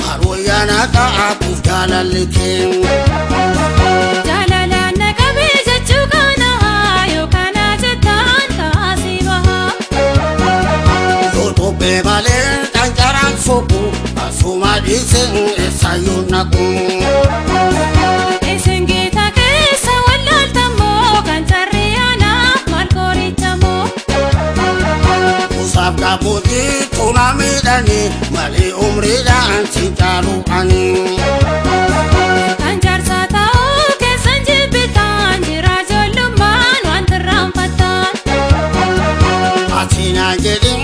Maroyana ka jalallike Jalalana kabeja chukana yo kana jetan kasibaha Yoto bebale tanjaran soku asuma disen esayunaku Esengita kesa walal tamo kanchariana malkoritamo Usab kaputi tunamidani mali umri dan cintaru ani Kanjar satao kesan jibitan dirajoluman wanteram patan Atina jedin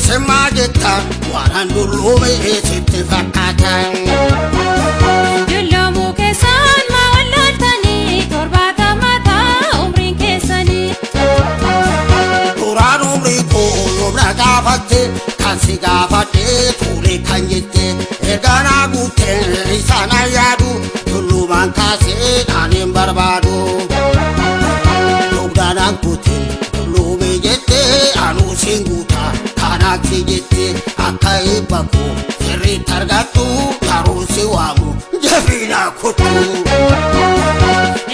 semajeta waran dulu me sitifakatan Julamu kesan mawalal tani torbata mata umrin kesani Turan umri ko lobra gafate kasi gafate tuli kanjete Egana gute isana yadu dulu mangkase anim barbado Lobra gute dulu mejete anu singuta kanak sijete akai baku seri targatu tarusi wamu jabina kutu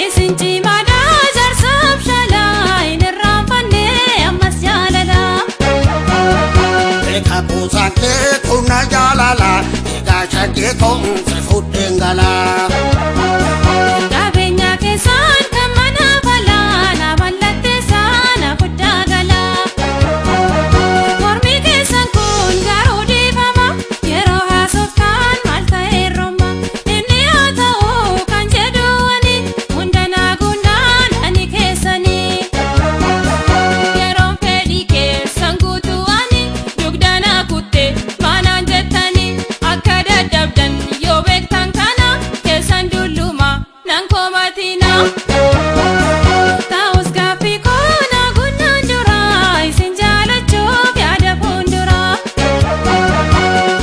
Isinji mada jarsab shala inirram panne ammas jalala Eka kusake kuna jalala ega shake kong sefutengala Dabenya kesan kamana bala na ballatte sana kuddagala Mormi kesan kun garu difama yero hasoftan malta erroma inni atao kan jedhuani hundana gundan ani kesani Yeron fedhi kesan gutuani dugdana kutte manan jettani akka dadhabdan yoo beektan kana kesan dulluma nan komatina Taus gaaffii koona gunnaan dura isin jaalachuuf yaada fuuldura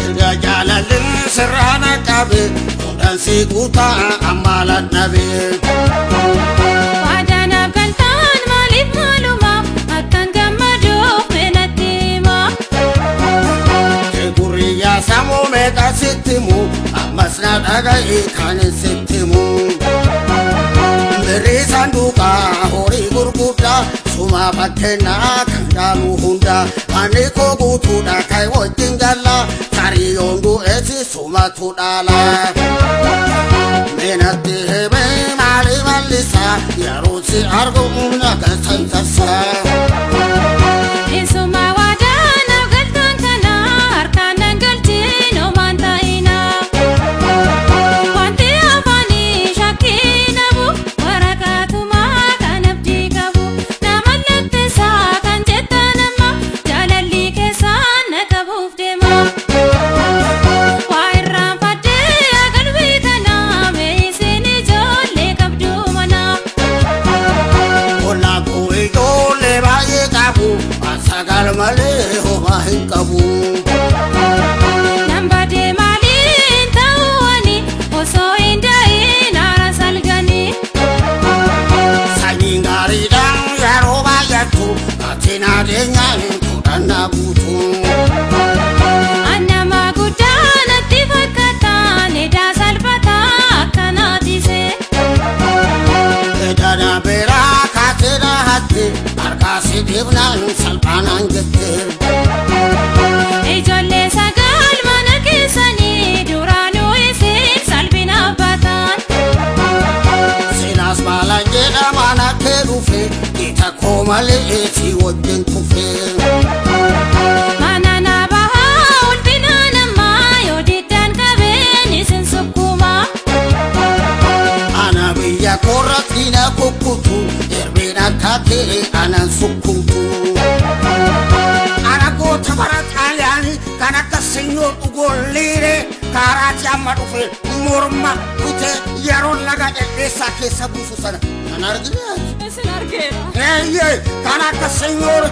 Ega jalalin serana kabe kundan siguta amalan nabe Waadanaaf galtaan maaliif maalumaaf akkan gammaduuf meenatti hima Guriya samu meta sitimu amasna dagai kanin sitimu Beri sanduka hori gurguda suma patena kandalu hunda Aniko gutuda kai wajingala tari yondu esi suma tudala Menati hebe mali malisa yarusi argo naga santasa Isuma waadanaaf galtaan kana harkaan nan galchiin homaan ta'ina Wanti afaanii shakkii nabu waraqaatumaa kan abdii qabu nama lattisaa kan jettan amma jaalalli keessaan na qabuuf deema Waa irraanfadhee agalbii tanaa mee isin ijoollee qabdu mana Ola koe jole baye kabu asagal male homa hinkabu Namba deemaliin ta'uwani osoo hin da'iin haara salganii Sanyi gaariidhaan yeroo baay'attu atina adeenyaan kudhannaa guutu Annama guddaa natti fakkaatan edaa salphataa akkanaatise Edana beeraa kaatena hatte harkaasi deebnaan salphaanaan jette Ijoollee sagal mana keessanii duraanuu isin salphinaaf baatan Silaas maalaan jedhamaan akka dhufe ita koo malee si wajjin kufe Mana na bahaa ulfina namaa yoo diddaan qabeen isin sukkuma Ana biyya korratti na kukkutu erbeen akka ta'e anan sukkutu Ana goota bara xaaliyaanii kan akka senyoo dhugolliire kaaraati amma dhufe morma kutee yeroo laga dheedheessaa keessa buusu sana kan argine Isin argeera Eeyyee kan akka senyoor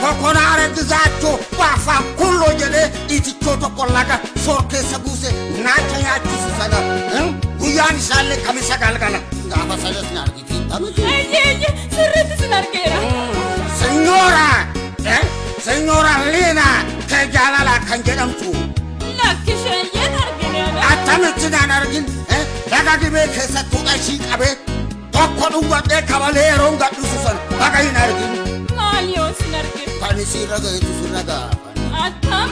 kokonaare gizaachoo baafaa kulloo jedhee itichoo tokko laga soor keessa buuse naacha nyaachisu sana guyyaan isaallee kamisa galgala gaafa sadas na argiti Eeyyee sirriitti isin argeera Señora Lina, que ya la kan jedhamtu. Lakkishee yen arge sinaan argin laga gibee keessattuu dhashii qabee tokko dhungadhee kabalee yeroon gadhiisu san laga hin argin. Maal yoo sin argin? Kan isii ragayetu sin ragaa. Akkam?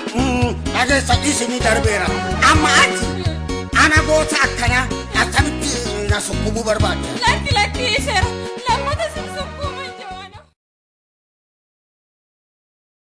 Dhageessa dhiisinii darbeera. Amma ati ana goota akkana akkamitti na sukkubuu barbaadde? Lakki seera lammata sin